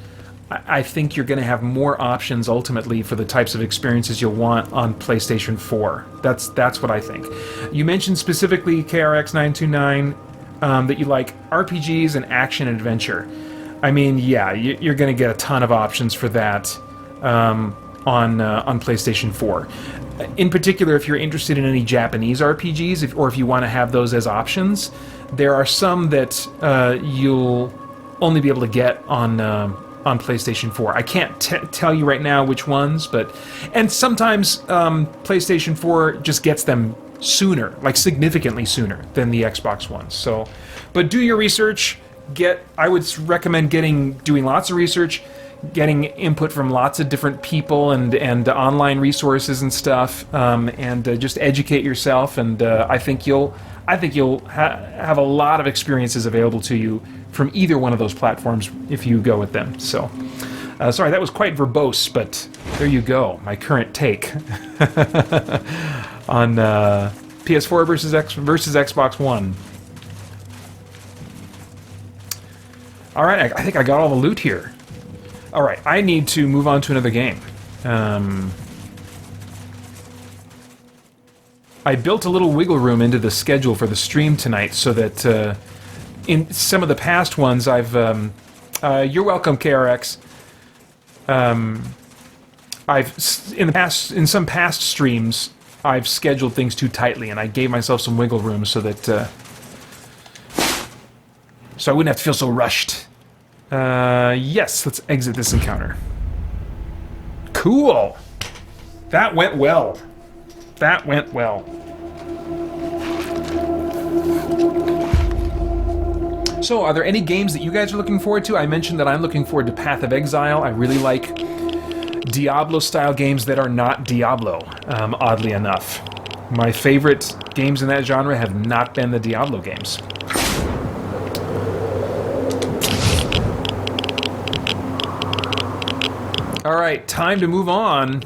I think you're going to have more options ultimately for the types of experiences you'll want on PlayStation 4. That's what I think. You mentioned specifically KRX929 that you like RPGs and action and adventure. I mean, yeah, you're going to get a ton of options for that on PlayStation 4. In particular, if you're interested in any Japanese RPGs, or if you want to have those as options, there are some that you'll only be able to get on PlayStation 4. I can't tell you right now which ones, and sometimes PlayStation 4 just gets them sooner, like significantly sooner than the Xbox One. So, but do your research. I would recommend doing lots of research, getting input from lots of different people and online resources and stuff, and just educate yourself. And I think you'll have a lot of experiences available to you from either one of those platforms if you go with them. So, sorry, that was quite verbose, but there you go. My current take on PS4 versus Xbox One. All right, I think I got all the loot here. All right, I need to move on to another game. I built a little wiggle room into the schedule for the stream tonight so that in some of the past ones I've... you're welcome, KRX. In some past streams, I've scheduled things too tightly, and I gave myself some wiggle room so that... so I wouldn't have to feel so rushed. Yes, let's exit this encounter. Cool! That went well. That went well. So, are there any games that you guys are looking forward to? I mentioned that I'm looking forward to Path of Exile. I really like Diablo-style games that are not Diablo, oddly enough. My favorite games in that genre have not been the Diablo games. Alright, time to move on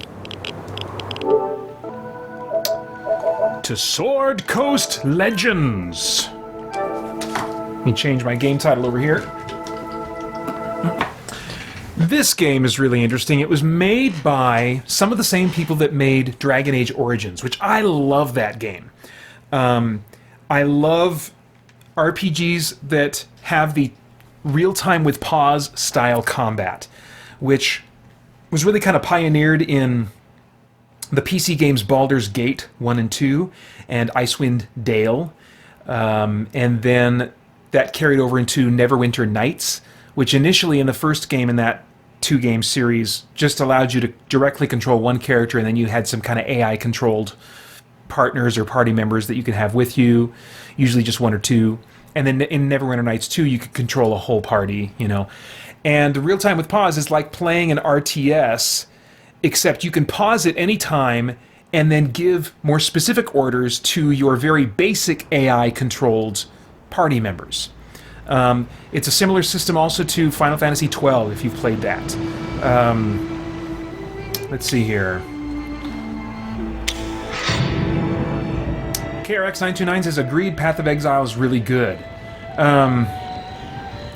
to Sword Coast Legends. Let me change my game title over here. This game is really interesting. It was made by some of the same people that made Dragon Age Origins, which I love that game. I love RPGs that have the real-time with pause style combat, which was really kind of pioneered in the PC games Baldur's Gate 1 and 2 and Icewind Dale. And then that carried over into Neverwinter Nights, which initially in the first game in that two-game series just allowed you to directly control one character, and then you had some kind of AI-controlled partners or party members that you could have with you, usually just one or two. And then in Neverwinter Nights 2, you could control a whole party, And real-time with pause is like playing an RTS, except you can pause at any time and then give more specific orders to your very basic AI-controlled party members. It's a similar system also to Final Fantasy XII, if you've played that. Let's see here. KRX929 says, agreed, Path of Exile is really good.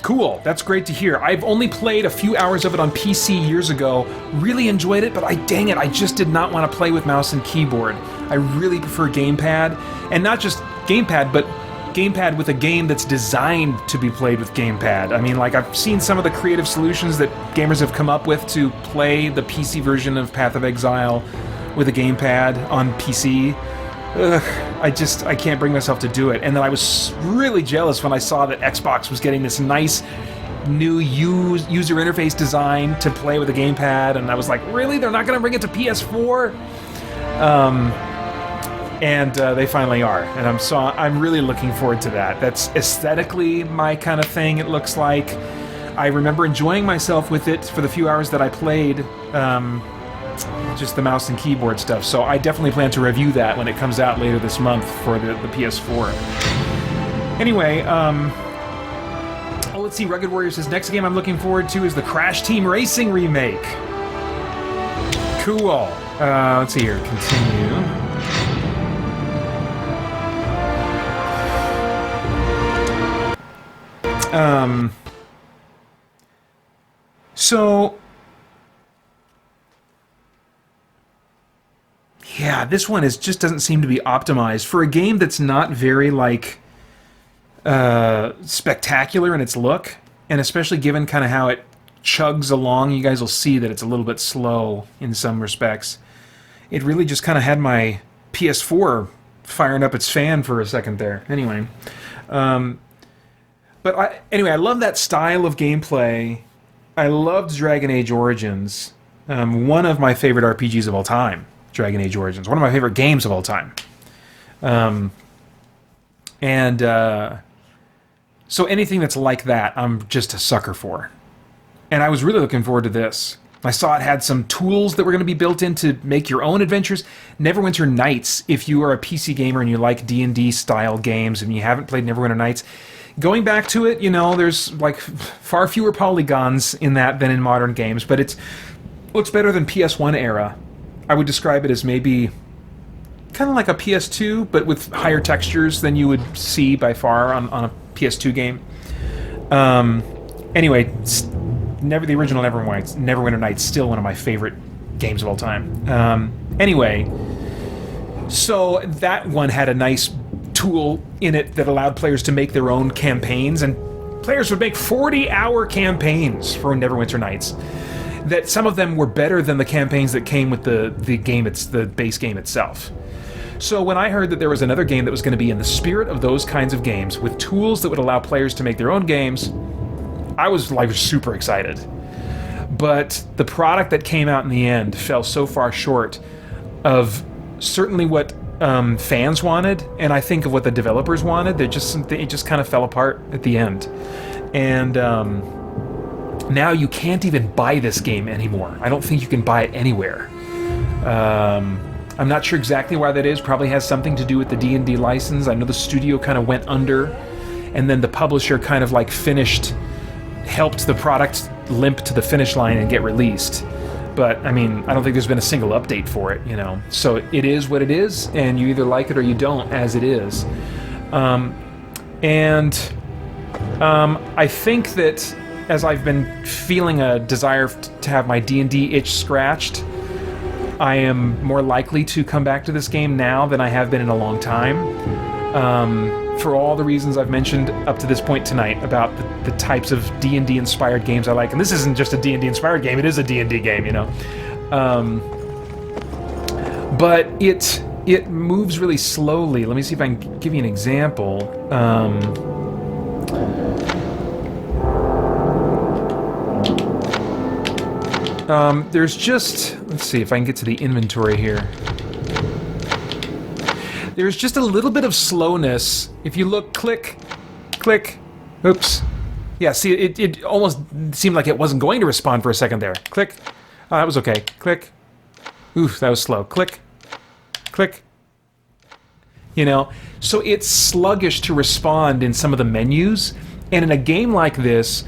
Cool, that's great to hear. I've only played a few hours of it on PC years ago, really enjoyed it, but dang it, I just did not want to play with mouse and keyboard. I really prefer gamepad, and not just gamepad, but gamepad with a game that's designed to be played with gamepad. I mean, like, I've seen some of the creative solutions that gamers have come up with to play the PC version of Path of Exile with a gamepad on PC. I can't bring myself to do it. And then I was really jealous when I saw that Xbox was getting this nice new user interface design to play with the gamepad, and I was like, really? They're not going to bring it to PS4? And they finally are, and I'm really looking forward to that. That's aesthetically my kind of thing, it looks like. I remember enjoying myself with it for the few hours that I played, just the mouse and keyboard stuff, so I definitely plan to review that when it comes out later this month for the PS4. Anyway, let's see, Rugged Warriors says, next game I'm looking forward to is the Crash Team Racing remake. Cool. Let's see here, continue. So, yeah, this one just doesn't seem to be optimized for a game that's not very, like, spectacular in its look, and especially given kind of how it chugs along. You guys will see that it's a little bit slow in some respects. It really just kind of had my PS4 firing up its fan for a second there. Anyway, anyway, I love that style of gameplay. I loved Dragon Age Origins. One of my favorite RPGs of all time, Dragon Age Origins. One of my favorite games of all time. So anything that's like that, I'm just a sucker for. And I was really looking forward to this. I saw it had some tools that were going to be built in to make your own adventures. Neverwinter Nights, if you are a PC gamer and you like D&D style games and you haven't played Neverwinter Nights, going back to it, you know, there's like far fewer polygons in that than in modern games, but it looks better than PS1 era. I would describe it as maybe kind of like a PS2, but with higher textures than you would see by far on a PS2 game. Anyway, the original Neverwinter Nights, still one of my favorite games of all time. Anyway, so that one had a nice tool in it that allowed players to make their own campaigns, and players would make 40-hour campaigns for Neverwinter Nights. That some of them were better than the campaigns that came with the base game itself. So when I heard that there was another game that was going to be in the spirit of those kinds of games, with tools that would allow players to make their own games, I was like super excited. But the product that came out in the end fell so far short of certainly what fans wanted, and I think of what the developers wanted. It just kind of fell apart at the end. And now you can't even buy this game anymore. I don't think you can buy it anywhere. I'm not sure exactly why that is. Probably has something to do with the D&D license. I know the studio kind of went under, and then the publisher kind of like helped the product limp to the finish line and get released. But, I mean, I don't think there's been a single update for it, you know. So it is what it is, and you either like it or you don't, as it is. I think that as I've been feeling a desire to have my D&D itch scratched, I am more likely to come back to this game now than I have been in a long time. For all the reasons I've mentioned up to this point tonight about the types of D&D inspired games I like. And this isn't just a D&D inspired game, it is a D&D game, you know. But it moves really slowly. Let me see if I can give you an example. There's just... Let's see if I can get to the inventory here. There's just a little bit of slowness. If you look, click, click, oops. Yeah, see, it almost seemed like it wasn't going to respond for a second there. Click. Oh, that was okay. Click. Oof, that was slow. Click. Click. You know, so it's sluggish to respond in some of the menus. And in a game like this,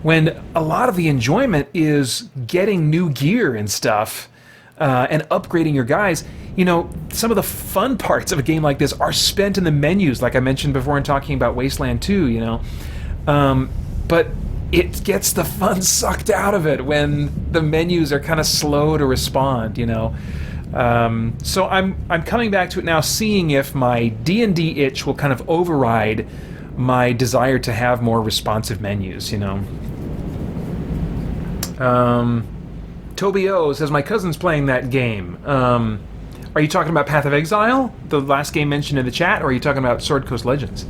when a lot of the enjoyment is getting new gear and stuff, and upgrading your guys, you know, some of the fun parts of a game like this are spent in the menus, like I mentioned before in talking about Wasteland 2, you know. But it gets the fun sucked out of it when the menus are kind of slow to respond, you know. So I'm coming back to it now, seeing if my D&D itch will kind of override my desire to have more responsive menus, you know. Toby O says, my cousin's playing that game. Are you talking about Path of Exile, the last game mentioned in the chat, or are you talking about Sword Coast Legends?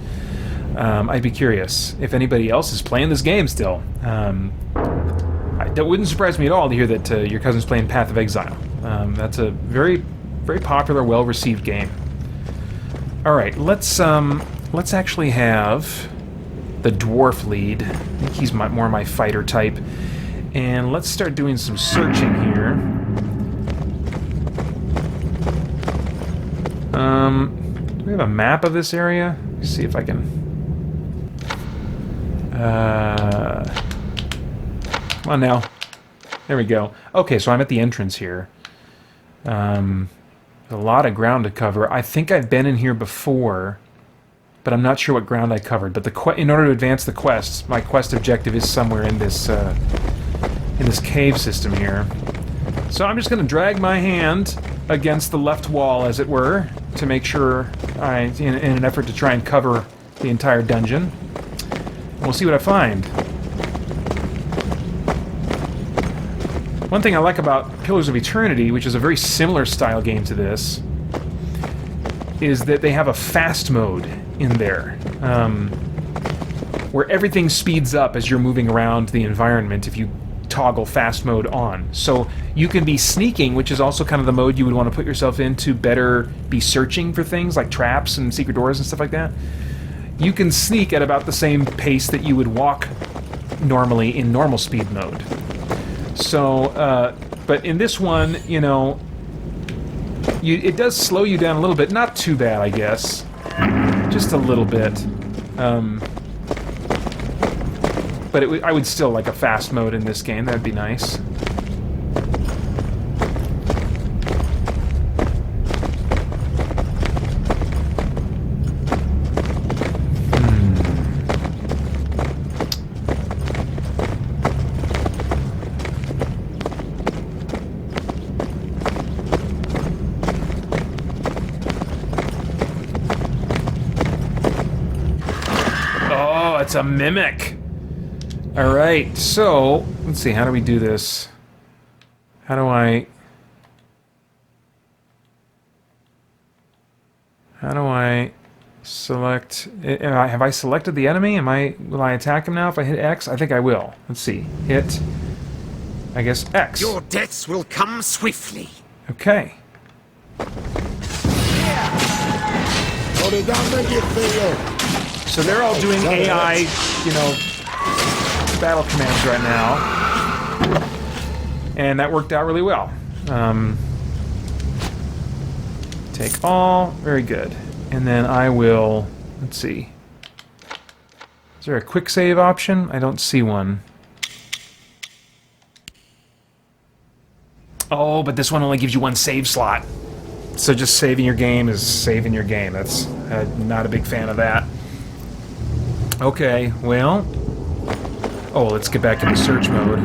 I'd be curious if anybody else is playing this game still. That wouldn't surprise me at all to hear that your cousin's playing Path of Exile. That's a very, very popular, well-received game. All right, let's actually have the dwarf lead. I think he's more my fighter type, and let's start doing some searching here. Do we have a map of this area? Let's see if I can. Come on now. There we go. Okay, so I'm at the entrance here. A lot of ground to cover. I think I've been in here before, but I'm not sure what ground I covered. But in order to advance the quests, my quest objective is somewhere in this cave system here. So I'm just going to drag my hand against the left wall, as it were, to make sure in an effort to try and cover the entire dungeon. We'll see what I find. One thing I like about Pillars of Eternity, which is a very similar style game to this, is that they have a fast mode in there, where everything speeds up as you're moving around the environment if you toggle fast mode on. So you can be sneaking, which is also kind of the mode you would want to put yourself in to better be searching for things like traps and secret doors and stuff like that. You can sneak at about the same pace that you would walk normally in normal speed mode. So, but in this one, you know, it does slow you down a little bit. Not too bad, I guess. Just a little bit. But I would still like a fast mode in this game. That'd be nice. It's a mimic. Alright, so let's see, how do we do this? How do I select? Have I selected the enemy? Will I attack him now if I hit X? I think I will. Let's see. Hit, I guess, X. Your deaths will come swiftly. Okay. How did that make you feel? So they're all doing AI, you know, battle commands right now. And that worked out really well. Take all. Very good. And then I will... Let's see. Is there a quick save option? I don't see one. Oh, but this one only gives you one save slot. So just saving your game is saving your game. That's... not a big fan of that. Okay, well... Oh, let's get back into search mode.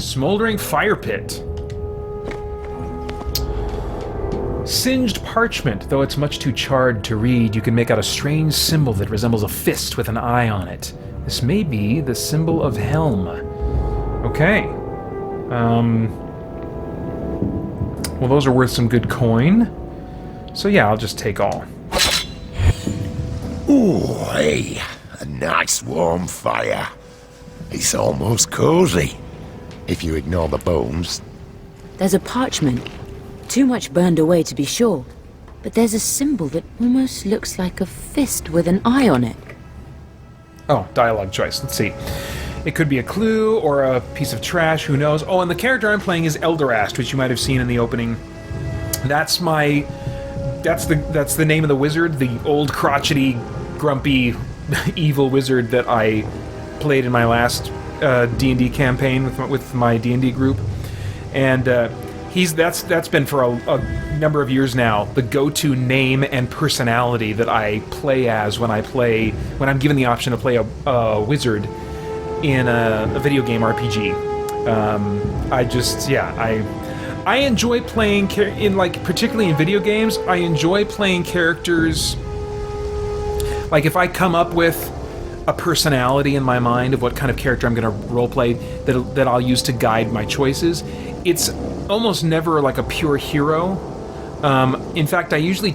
Smoldering Fire Pit. Singed parchment. Though it's much too charred to read, you can make out a strange symbol that resembles a fist with an eye on it. This may be the symbol of Helm. Okay. Well, those are worth some good coin. So yeah, I'll just take all. Ooh, hey, a nice warm fire. It's almost cozy, if you ignore the bones. There's a parchment. Too much burned away to be sure. But there's a symbol that almost looks like a fist with an eye on it. Oh, dialogue choice. Let's see. It could be a clue or a piece of trash, who knows. Oh, and the character I'm playing is Elderast, which you might have seen in the opening. That's the name of the wizard, the old crotchety, grumpy, evil wizard that I played in my last D&D campaign with my D&D group, and that's been for a number of years now the go-to name and personality that I play as when I'm given the option to play a wizard in a video game RPG. I enjoy playing particularly in video games. I enjoy playing characters. Like, if I come up with a personality in my mind of what kind of character I'm going to roleplay that I'll use to guide my choices, it's almost never like a pure hero. In fact, I usually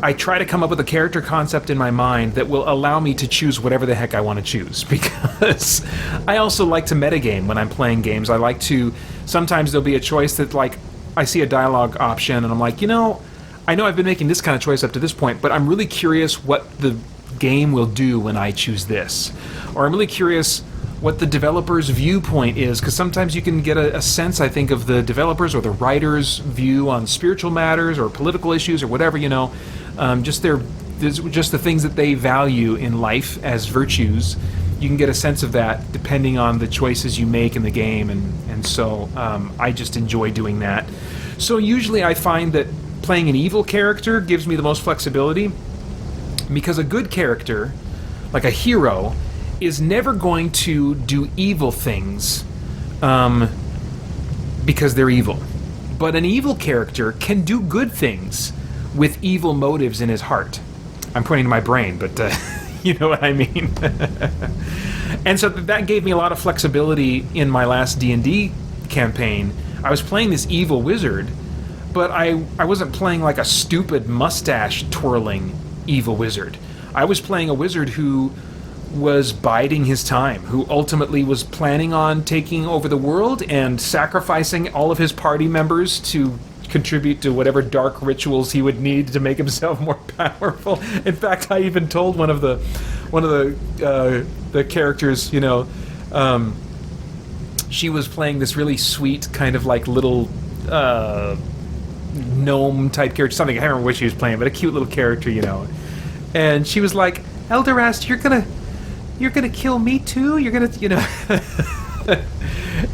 I try to come up with a character concept in my mind that will allow me to choose whatever the heck I want to choose, because I also like to metagame when I'm playing games. I like to, sometimes there'll be a choice that, like, I see a dialogue option and I'm like, you know, I know I've been making this kind of choice up to this point, but I'm really curious what the game will do when I choose this. Or I'm really curious what the developer's viewpoint is, because sometimes you can get a sense, I think, of the developers or the writer's view on spiritual matters or political issues or whatever, you know, just the things that they value in life as virtues. You can get a sense of that depending on the choices you make in the game, and so I just enjoy doing that. So usually I find that playing an evil character gives me the most flexibility, because a good character, like a hero, is never going to do evil things because they're evil. But an evil character can do good things with evil motives in his heart. I'm pointing to my brain, but you know what I mean. And so that gave me a lot of flexibility in my last D&D campaign. I was playing this evil wizard, but I wasn't playing like a stupid mustache-twirling evil wizard. I was playing a wizard who was biding his time, who ultimately was planning on taking over the world and sacrificing all of his party members to contribute to whatever dark rituals he would need to make himself more powerful. In fact, I even told one of the characters, you know, she was playing this really sweet kind of like little gnome type character, something, I can't remember what she was playing, but a cute little character, you know. And she was like, "Elderast, you're gonna kill me too? You're gonna, you know."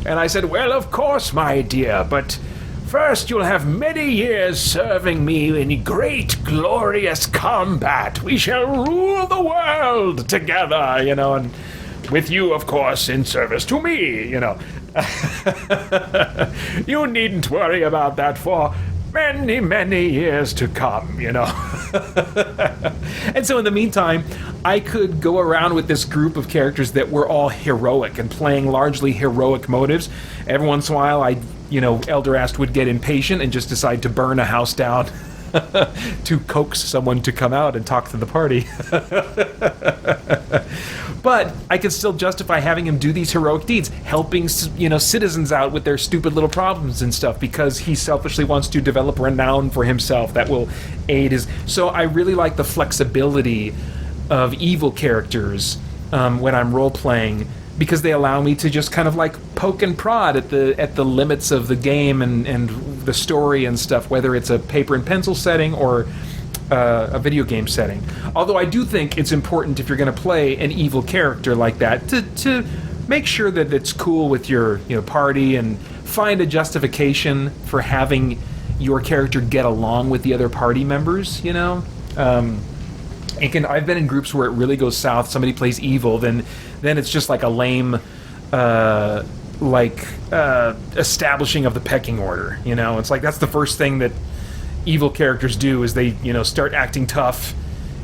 And I said, "Well, of course, my dear, but first you'll have many years serving me in great, glorious combat. We shall rule the world together, you know, and with you, of course, in service to me, you know." "You needn't worry about that for many, many years to come, you know." And so in the meantime, I could go around with this group of characters that were all heroic and playing largely heroic motives. Every once in a while, Elderast would get impatient and just decide to burn a house down to coax someone to come out and talk to the party. But I could still justify having him do these heroic deeds, helping, you know, citizens out with their stupid little problems and stuff, because he selfishly wants to develop renown for himself that will aid his... So I really like the flexibility of evil characters when I'm role-playing, because they allow me to just kind of like poke and prod at the limits of the game and the story and stuff, whether it's a paper and pencil setting or a video game setting. Although I do think it's important, if you're going to play an evil character like that, to make sure that it's cool with your, you know, party, and find a justification for having your character get along with the other party members, you know. I've been in groups where it really goes south. Somebody plays evil, then it's just like a lame establishing of the pecking order, you know. It's like that's the first thing that evil characters do, is they, you know, start acting tough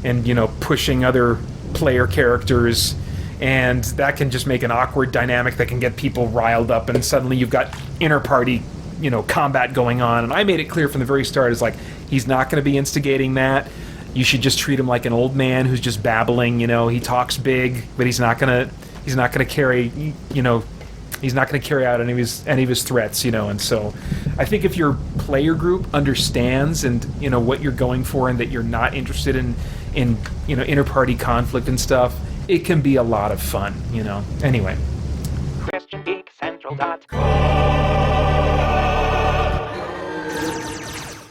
and, you know, pushing other player characters, and that can just make an awkward dynamic that can get people riled up, and suddenly you've got inter-party, you know, combat going on. And I made it clear from the very start, is like, he's not going to be instigating that. You should just treat him like an old man who's just babbling, you know. He talks big, but he's not gonna carry, you know, he's not going to carry out any of his threats, you know. And so I think if your player group understands, and, you know, what you're going for, and that you're not interested in you know, inter-party conflict and stuff, it can be a lot of fun, you know. Anyway. christiangeekcentral.com